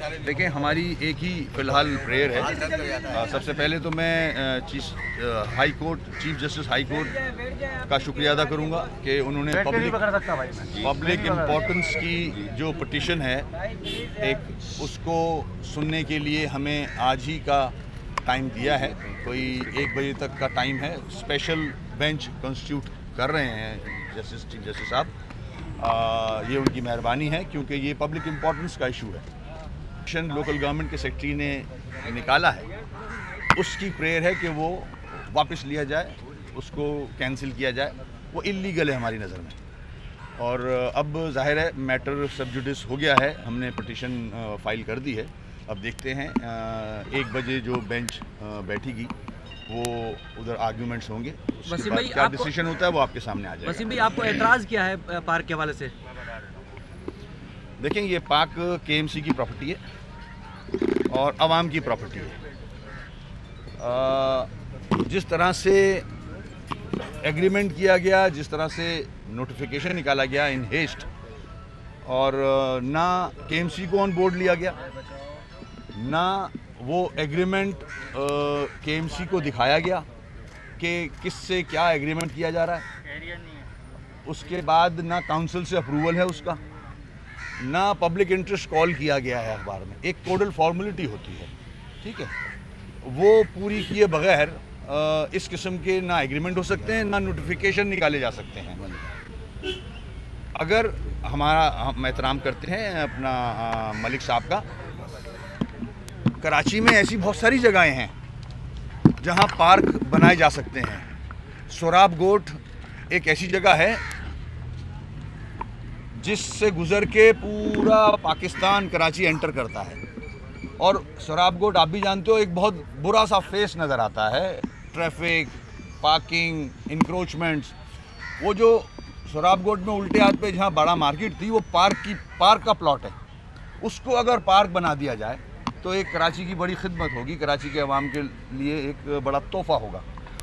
देखिए, हमारी एक ही फ़िलहाल प्रेयर है। सबसे पहले तो मैं चीफ जस्टिस हाई कोर्ट का शुक्रिया अदा करूंगा कि उन्होंने पब्लिक इम्पोर्टेंस की जो पिटीशन है उसको सुनने के लिए हमें आज ही का टाइम दिया है। कोई 1 बजे तक का टाइम है। स्पेशल बेंच कॉन्स्टिट्यूट कर रहे हैं चीफ जस्टिस साहब। ये उनकी मेहरबानी है क्योंकि ये पब्लिक इम्पोर्टेंस का इशू है। लोकल गवर्नमेंट के सेक्रेटरी ने निकाला है, उसकी प्रेयर है कि वो वापस लिया जाए, उसको कैंसिल किया जाए। वो इल्लीगल है हमारी नज़र में। और अब जाहिर है मैटर सब जुडिस हो गया है, हमने पिटीशन फाइल कर दी है। अब देखते हैं 1 बजे जो बेंच बैठेगी वो उधर आर्ग्यूमेंट्स होंगे, उसके बाद क्या डिसीजन होता है वो आपके सामने आ जाएगा। वसीम भाई, आपको एतराज़ क्या है पार्क के हवाले से? देखें, ये पार्क केएमसी की प्रॉपर्टी है और आवाम की प्रॉपर्टी है। जिस तरह से एग्रीमेंट किया गया, जिस तरह से नोटिफिकेशन निकाला गया इन हेस्ट, और ना केएमसी को ऑन बोर्ड लिया गया, ना वो एग्रीमेंट केएमसी को दिखाया गया कि किससे क्या एग्रीमेंट किया जा रहा है। उसके बाद ना काउंसिल से अप्रूवल है उसका, ना पब्लिक इंटरेस्ट कॉल किया गया है अखबार में। एक कोडल फॉर्मेलिटी होती है, ठीक है, वो पूरी किए बगैर इस किस्म के ना एग्रीमेंट हो सकते हैं, ना नोटिफिकेशन निकाले जा सकते हैं। अगर हम एहतराम करते हैं अपना मलिक साहब का, कराची में ऐसी बहुत सारी जगहें हैं जहां पार्क बनाए जा सकते हैं। सोराब गोट एक ऐसी जगह है जिससे गुजर के पूरा पाकिस्तान कराची एंटर करता है। और सोराब गोट आप भी जानते हो, एक बहुत बुरा सा फेस नज़र आता है। Traffic, parking, encroachments. वो जो सोराब गोट में उल्टे हाथ पे जहाँ बड़ा मार्केट थी, वो पार्क का प्लॉट है। उसको अगर पार्क बना दिया जाए तो एक कराची की बड़ी खिदमत होगी, कराची के अवाम के लिए एक बड़ा तोहफा होगा।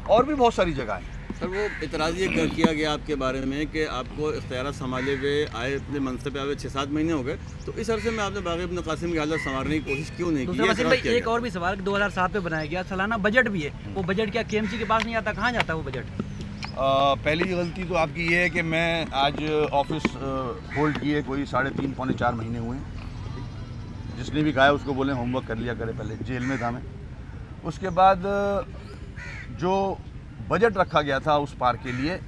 और भी बहुत सारी जगह हैं। सर, वो इतराज़ ये किया गया आपके बारे में कि आपको इख्तियार संभाले हुए आए, अपने मनसब पे आए 6-7 महीने हो गए, तो इस अरसे में आपने बाग़ इब्न क़ासिम की हालत संवारने की कोशिश क्यों नहीं की? भाई, एक और भी सवाल, 2007 में बनाया गया सालाना बजट भी है, वो बजट क्या केएमसी के पास नहीं आता? कहाँ जाता है वो बजट? पहली गलती तो आपकी ये है कि मैं आज ऑफिस होल्ड किए कोई 3.5 पौने 4 महीने हुए हैं। जिसने भी कहा उसको बोले होमवर्क कर लिया करे, पहले जेल में था मैं। उसके बाद जो बजट रखा गया था उस पार्क के लिए,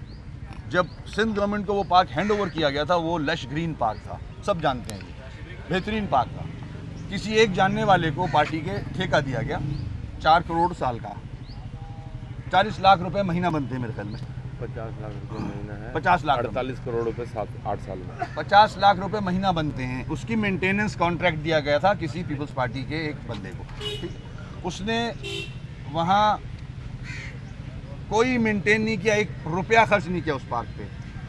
जब सिंध गवर्नमेंट को वो पार्क हैंड ओवर किया गया था, वो लश ग्रीन पार्क था, सब जानते हैं, ये बेहतरीन पार्क था। किसी एक जानने वाले को पार्टी के ठेका दिया गया 4 करोड़ साल का, 40 लाख रुपए महीना बनते हैं मेरे ख्याल में। 50 लाख रुपए महीना है, 50 लाख, 48 करोड़ रुपए 7-8 साल में 50 लाख रुपए महीना बनते हैं। उसकी मेंटेनेंस कॉन्ट्रैक्ट दिया गया था किसी पीपल्स पार्टी के एक बंदे को, ठीक। उसने वहाँ कोई मेंटेन नहीं किया, 1 रुपया खर्च नहीं किया उस पार्क पे।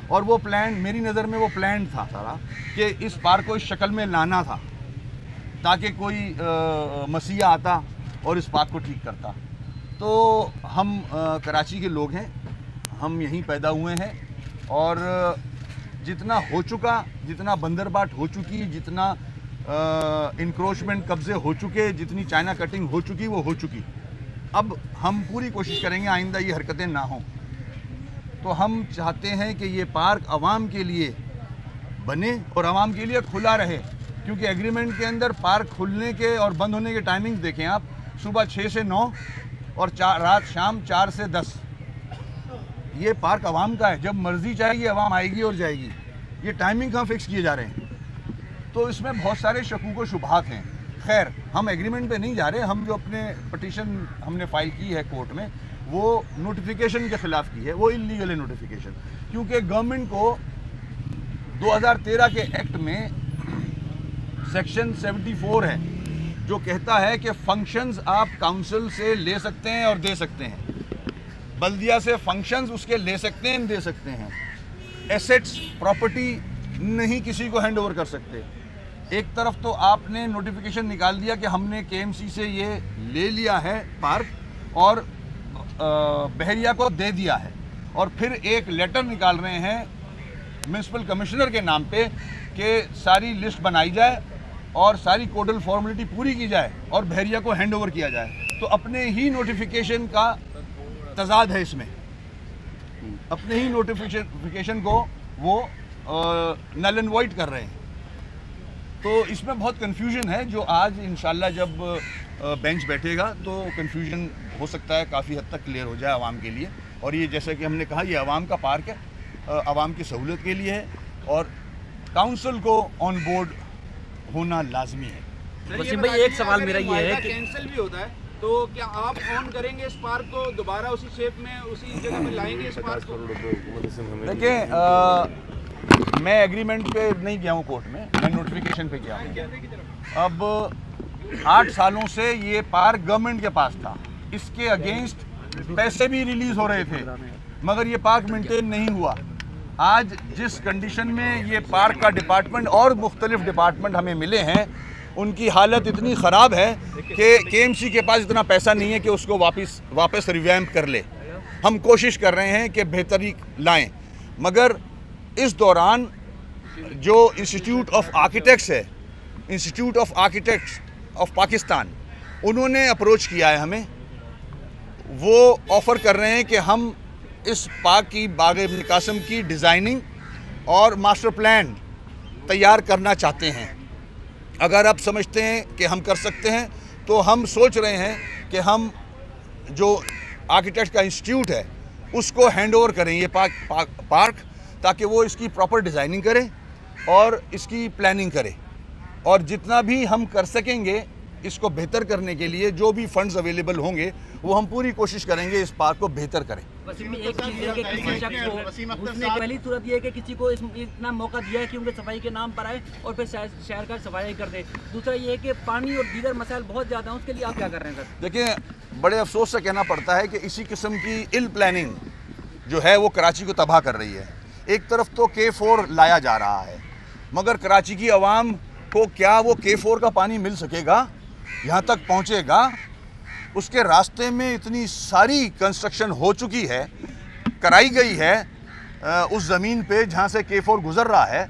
और वो प्लान, मेरी नज़र में वो प्लान था सारा कि इस पार्क को इस शक्ल में लाना था ताकि कोई मसीहा आता और इस पार्क को ठीक करता। तो हम कराची के लोग हैं, हम यहीं पैदा हुए हैं, और जितना हो चुका, जितना बंदरबाट हो चुकी, जितना इंक्रोचमेंट कब्जे हो चुके, जितनी चाइना कटिंग हो चुकी, वो हो चुकी। अब हम पूरी कोशिश करेंगे आइंदा ये हरकतें ना हों। तो हम चाहते हैं कि ये पार्क आवाम के लिए बने और आवाम के लिए खुला रहे, क्योंकि एग्रीमेंट के अंदर पार्क खुलने के और बंद होने के टाइमिंग्स देखें आप, सुबह 6 से 9 और शाम 4 से 10। ये पार्क आवाम का है, जब मर्जी चाहेगी आवाम आएगी और जाएगी। ये टाइमिंग कहाँ फिक्स किए जा रहे हैं, तो इसमें बहुत सारे शकूक व शुबहात हैं। खैर, हम एग्रीमेंट पे नहीं जा रहे। हम जो अपने पिटीशन हमने फाइल की है कोर्ट में, वो नोटिफिकेशन के ख़िलाफ़ की है, वो इलीगल है नोटिफिकेशन। क्योंकि गवर्नमेंट को 2013 के एक्ट में सेक्शन 74 है जो कहता है कि फंक्शंस आप काउंसिल से ले सकते हैं और दे सकते हैं, बल्दिया से फंक्शंस उसके ले सकते हैं, दे सकते हैं। एसेट्स, प्रॉपर्टी नहीं किसी को हैंड ओवर कर सकते। एक तरफ तो आपने नोटिफिकेशन निकाल दिया कि हमने केएमसी से ये ले लिया है पार्क और बहरिया को दे दिया है, और फिर एक लेटर निकाल रहे हैं म्यूनसिपल कमिश्नर के नाम पे कि सारी लिस्ट बनाई जाए और सारी कोडल फॉर्मेलिटी पूरी की जाए और बहरिया को हैंड ओवर किया जाए। तो अपने ही नोटिफिकेशन का तजाद है इसमें, अपने ही नोटिफिकेशन को वो नल एंड वॉइड कर रहे हैं। तो इसमें बहुत कन्फ्यूजन है, जो आज इंशाल्लाह जब बेंच बैठेगा तो कन्फ्यूजन हो सकता है काफ़ी हद तक क्लियर हो जाए आवाम के लिए। और ये जैसे कि हमने कहा, ये आवाम का पार्क है, आवाम की सहूलत के लिए है और काउंसिल को ऑन बोर्ड होना लाजमी है। वसीम भाई, एक सवाल मेरा ये है कि कैंसिल भी होता है तो क्या आप ऑन करेंगे इस पार्क को, दोबारा उसी शेप में उसी जगह में लाएंगे इस पार्क 50 को? करोड़ रुपए हुकूमत से हमें देखिए, मैं एग्रीमेंट पे नहीं गया हूँ कोर्ट में, मैं नोटिफिकेशन पे गया हूँ। अब 8 सालों से ये पार्क गवर्नमेंट के पास था, इसके अगेंस्ट पैसे भी रिलीज हो रहे थे, मगर ये पार्क मेंटेन नहीं हुआ। आज जिस कंडीशन में ये पार्क का डिपार्टमेंट और मुख्तलिफ डिपार्टमेंट हमें मिले हैं, उनकी हालत इतनी ख़राब है कि KMC के पास इतना पैसा नहीं है कि उसको वापस रिवैम्प कर ले। हम कोशिश कर रहे हैं कि बेहतरी लाएं, मगर इस दौरान जो इंस्टीट्यूट ऑफ आर्किटेक्ट्स है, institute of architects of Pakistan, उन्होंने अप्रोच किया है हमें। वो ऑफ़र कर रहे हैं कि हम इस पार्क की बाग इब्न कासिम की डिज़ाइनिंग और मास्टर प्लान तैयार करना चाहते हैं। अगर आप समझते हैं कि हम कर सकते हैं तो हम सोच रहे हैं कि हम जो आर्किटेक्ट का इंस्टीट्यूट है उसको हैंड ओवर करें ये पार्क, ताकि वो इसकी प्रॉपर डिज़ाइनिंग करे और इसकी प्लानिंग करे, और जितना भी हम कर सकेंगे इसको बेहतर करने के लिए जो भी फंड्स अवेलेबल होंगे वो हम पूरी कोशिश करेंगे इस पार्क को बेहतर करें। वसीम भाई, एक चीज़ है कि किसी शख्स को घुसने की पहली सूरत ये है कि किसी को इतना मौका दिया है कि उनके सफाई के नाम पर आए और फिर शहर का सफाई कर दे। दूसरा ये है कि पानी और दीगर मसाइल बहुत ज़्यादा हैं, उसके लिए आप क्या कर रहे हैं सर? देखिए, बड़े अफसोस से कहना पड़ता है कि इसी किस्म की इल प्लानिंग जो है वो कराची को तबाह कर रही है। एक तरफ तो K4 लाया जा रहा है, मगर कराची की आवाम को क्या वो K4 का पानी मिल सकेगा, यहाँ तक पहुँचेगा? उसके रास्ते में इतनी सारी कंस्ट्रक्शन हो चुकी है, कराई गई है उस ज़मीन पे जहाँ से K4 गुज़र रहा है,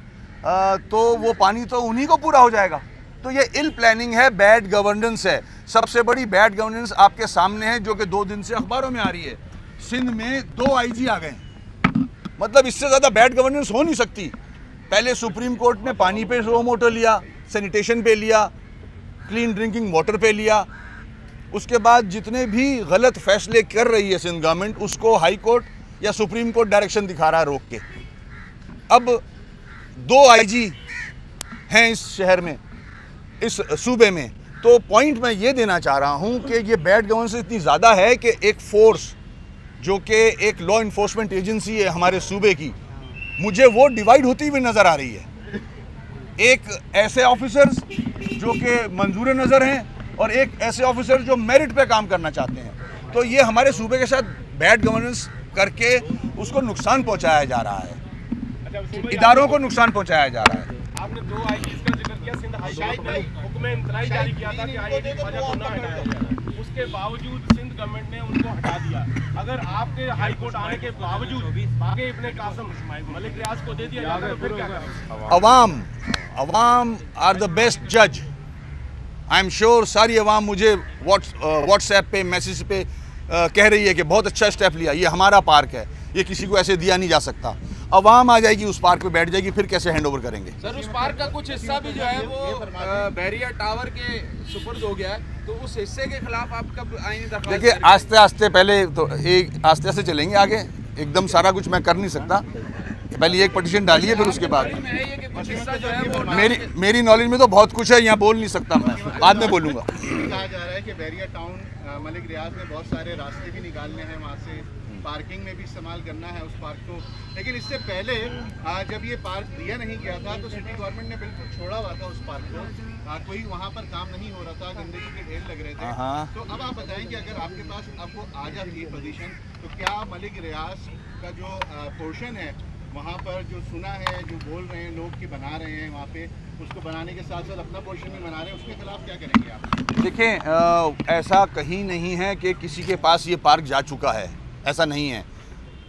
तो वो पानी तो उन्हीं को पूरा हो जाएगा। तो ये इल प्लानिंग है, बैड गवर्नेंस है। सबसे बड़ी बैड गवर्नेंस आपके सामने है, जो कि 2 दिन से अखबारों में आ रही है। सिंध में 2 IG आ गए, मतलब इससे ज़्यादा बैड गवर्नेंस हो नहीं सकती। पहले सुप्रीम कोर्ट ने पानी पे रो मोटो लिया, सैनिटेशन पे लिया, क्लीन ड्रिंकिंग वाटर पे लिया, उसके बाद जितने भी गलत फैसले कर रही है सिंध गवर्नमेंट, उसको हाई कोर्ट या सुप्रीम कोर्ट डायरेक्शन दिखा रहा है रोक के। अब 2 IG हैं इस शहर में, इस सूबे में। तो पॉइंट मैं ये देना चाह रहा हूँ कि ये बैड गवर्नेंस इतनी ज़्यादा है कि एक फोर्स जो कि एक लॉ इन्फोर्समेंट एजेंसी है हमारे सूबे की, मुझे वो डिवाइड होती हुई नज़र आ रही है। एक ऐसे ऑफिसर्स जो कि मंजूर नज़र हैं और एक ऐसे ऑफिसर जो मेरिट पे काम करना चाहते हैं। तो ये हमारे सूबे के साथ बैड गवर्नेंस करके उसको नुकसान पहुंचाया जा रहा है, इदारों को नुकसान पहुंचाया जा रहा है। आपने 2 IGs का जिक्र किया, सिंध हाई कोर्ट ने हुक्म इंतलाई जारी किया था कि IIT ख्वाजा को ना हटाया जाए, उसके बावजूद सिंध गवर्नमेंट ने उनको हटा दिया। अगर आपके हाई कोर्ट आने के बावजूद बाग इब्न कासिम मलिक रियाज को दे दिया जाता तो फिर क्या करें? अवाम आर द बेस्ट जज। आई एम श्योर सारी अवाम मुझे व्हाट्सएप पे मैसेज पे कह रही है कि बहुत अच्छा स्टेप लिया, ये हमारा पार्क है, ये किसी को ऐसे दिया नहीं जा सकता। अवाम आ जाएगी उस पार्क पे बैठ जाएगी, फिर कैसे हैंड ओवर करेंगे? सर, उस पार्क का कुछ हिस्सा भी जो है वो बहरिया टावर के सुपुर्द हो गया है, तो उस हिस्से के खिलाफ आप कब आईनी दरख्वास्त? देखिए, आस्ते आस्ते पहले तो आस्ते आस्ते चलेंगे आगे, एकदम सारा कुछ मैं कर नहीं सकता। पहले एक पिटीशन डालिए, फिर उसके बाद मेरी नॉलेज में तो बहुत कुछ है, यहाँ बोल नहीं सकता मैं, बाद में बोलूँगा। कहा जा रहा है कि बहरिया टाउन मलिक रियाज में बहुत सारे रास्ते भी निकालने हैं, वहाँ से पार्किंग में भी इस्तेमाल करना है उस पार्क को। लेकिन इससे पहले जब ये पार्क दिया नहीं गया था तो सिटी गवर्नमेंट ने बिल्कुल छोड़ा हुआ था उस पार्क को, कोई वहाँ पर काम नहीं हो रहा था, गंदगी के ढेर लग रहे थे। तो अब आप बताएं कि अगर आपके पास आपको आ जाती है पोजीशन, तो क्या मलिक रियाज का जो पोर्शन है वहाँ पर जो सुना है, जो बोल रहे हैं लोग कि बना रहे हैं वहाँ पे, उसको बनाने के साथ साथ अपना पोर्शन भी बना रहे हैं, उसके खिलाफ क्या करेंगे आप? देखें, ऐसा कहीं नहीं है कि किसी के पास ये पार्क जा चुका है, ऐसा नहीं है।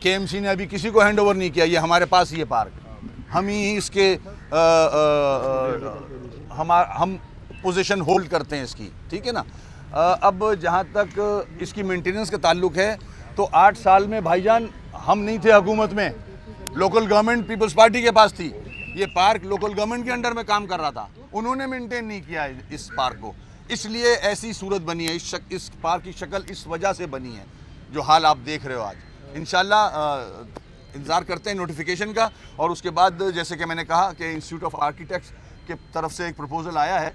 KMC ने अभी किसी को हैंड ओवर नहीं किया, ये हमारे पास ये पार्क, हम ही इसके हम पोजीशन होल्ड करते हैं इसकी, ठीक है ना। अब जहाँ तक इसकी मेंटेनेंस का ताल्लुक है तो 8 साल में भाईजान हम नहीं थे हुकूमत में, लोकल गवर्नमेंट पीपल्स पार्टी के पास थी। ये पार्क लोकल गवर्नमेंट के अंडर में काम कर रहा था, उन्होंने मेंटेन नहीं किया है इस पार्क को, इसलिए ऐसी सूरत बनी है। इस पार्क की शक्ल इस वजह से बनी है जो हाल आप देख रहे हो आज। इंशाल्लाह इंतज़ार करते हैं नोटिफिकेशन का, और उसके बाद जैसे कि मैंने कहा कि इंस्टीट्यूट ऑफ आर्किटेक्ट्स के तरफ से एक प्रपोजल आया है,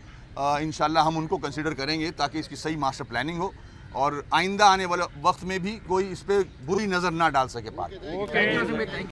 इंशाल्लाह हम उनको कंसिडर करेंगे ताकि इसकी सही मास्टर प्लानिंग हो और आइंदा आने वाले वक्त में भी कोई इस पर बुरी नज़र ना डाल सके पार्क।